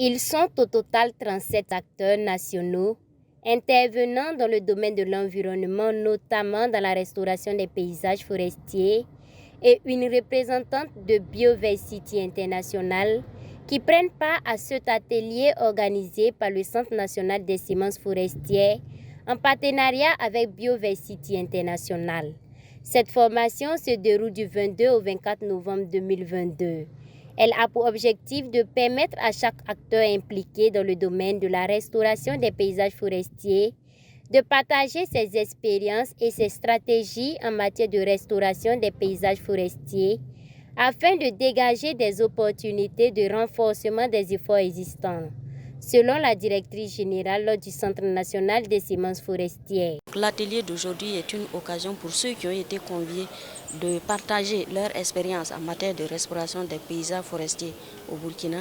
Ils sont au total 37 acteurs nationaux intervenant dans le domaine de l'environnement, notamment dans la restauration des paysages forestiers, et une représentante de Biodiversity International qui prennent part à cet atelier organisé par le Centre national des semences forestières en partenariat avec Biodiversity International. Cette formation se déroule du 22 au 24 novembre 2022. Elle a pour objectif de permettre à chaque acteur impliqué dans le domaine de la restauration des paysages forestiers de partager ses expériences et ses stratégies en matière de restauration des paysages forestiers afin de dégager des opportunités de renforcement des efforts existants, selon la directrice générale du Centre national des semences forestières. L'atelier d'aujourd'hui est une occasion pour ceux qui ont été conviés de partager leur expérience en matière de restauration des paysages forestiers au Burkina,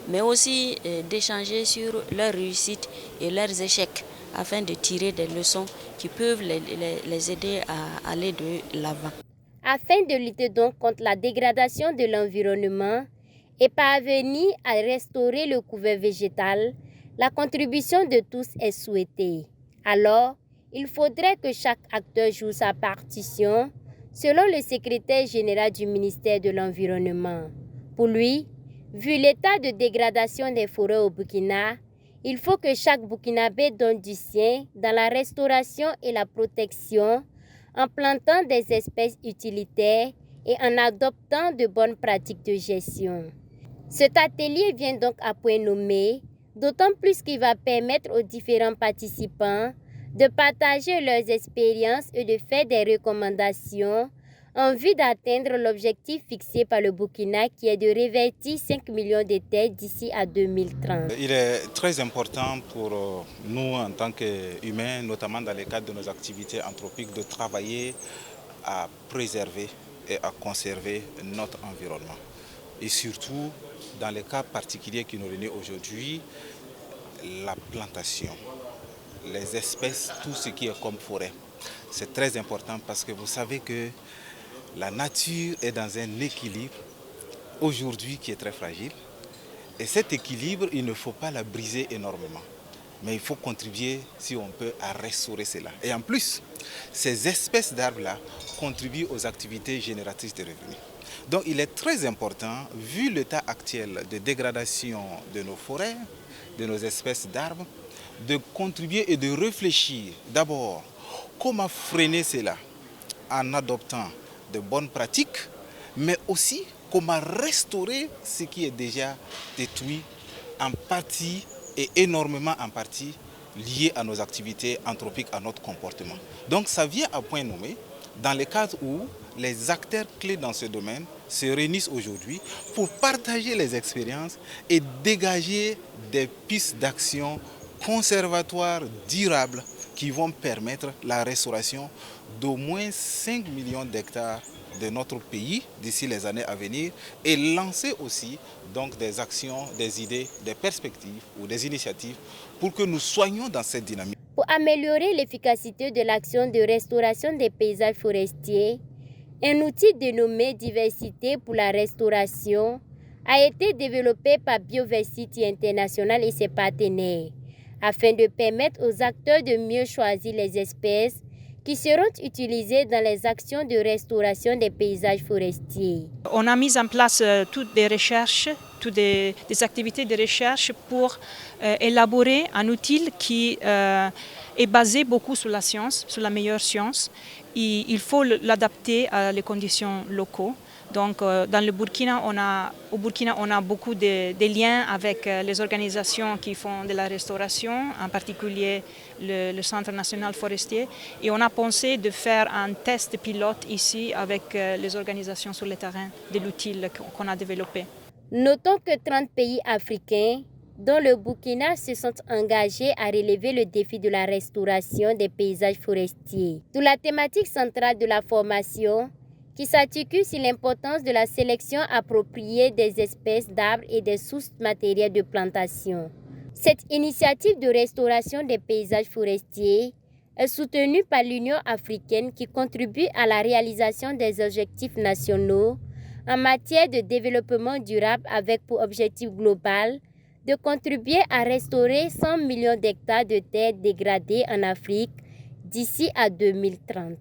mais aussi d'échanger sur leurs réussites et leurs échecs afin de tirer des leçons qui peuvent les aider à aller de l'avant. Afin de lutter donc contre la dégradation de l'environnement et parvenir à restaurer le couvert végétal, la contribution de tous est souhaitée. Alors, il faudrait que chaque acteur joue sa partition, selon le secrétaire général du ministère de l'Environnement. Pour lui, vu l'état de dégradation des forêts au Burkina, il faut que chaque Burkinabé donne du sien dans la restauration et la protection en plantant des espèces utilitaires et en adoptant de bonnes pratiques de gestion. Cet atelier vient donc à point nommé, d'autant plus qu'il va permettre aux différents participants de partager leurs expériences et de faire des recommandations en vue d'atteindre l'objectif fixé par le Burkina qui est de révertir 5 millions d'hectares d'ici à 2030. Il est très important pour nous en tant qu'humains, notamment dans le cadre de nos activités anthropiques, de travailler à préserver et à conserver notre environnement. Et surtout, dans le cas particulier qui nous réunit aujourd'hui, la plantation, les espèces, tout ce qui est comme forêt. C'est très important parce que vous savez que la nature est dans un équilibre aujourd'hui qui est très fragile. Et cet équilibre, il ne faut pas la briser énormément. Mais il faut contribuer, si on peut, à restaurer cela. Et en plus, ces espèces d'arbres-là contribuent aux activités génératrices de revenus. Donc il est très important, vu l'état actuel de dégradation de nos forêts, de nos espèces d'arbres, de contribuer et de réfléchir d'abord comment freiner cela en adoptant de bonnes pratiques, mais aussi comment restaurer ce qui est déjà détruit en partie et énormément en partie lié à nos activités anthropiques, à notre comportement. Donc ça vient à point nommé dans le cadre où les acteurs clés dans ce domaine se réunissent aujourd'hui pour partager les expériences et dégager des pistes d'action conservatoires durables qui vont permettre la restauration d'au moins 5 millions d'hectares de notre pays d'ici les années à venir et lancer aussi donc des actions, des idées, des perspectives ou des initiatives pour que nous soyons dans cette dynamique. Pour améliorer l'efficacité de l'action de restauration des paysages forestiers, un outil dénommé Diversité pour la restauration a été développé par Biodiversity International et ses partenaires afin de permettre aux acteurs de mieux choisir les espèces qui seront utilisées dans les actions de restauration des paysages forestiers. On a mis en place toutes des recherches, toutes des activités de recherche pour élaborer un outil qui est basé beaucoup sur la science, sur la meilleure science. Et il faut l'adapter à les conditions locales. Donc, dans le Burkina, on a beaucoup de liens avec les organisations qui font de la restauration, en particulier le Centre national forestier. Et on a pensé de faire un test pilote ici avec les organisations sur le terrain de l'outil qu'on a développé. Notons que 30 pays africains, dont le Burkina, se sont engagés à relever le défi de la restauration des paysages forestiers. D'où la thématique centrale de la formation, qui s'articule sur l'importance de la sélection appropriée des espèces d'arbres et des sources matérielles de plantation. Cette initiative de restauration des paysages forestiers est soutenue par l'Union africaine qui contribue à la réalisation des objectifs nationaux en matière de développement durable avec pour objectif global de contribuer à restaurer 100 millions d'hectares de terres dégradées en Afrique d'ici à 2030.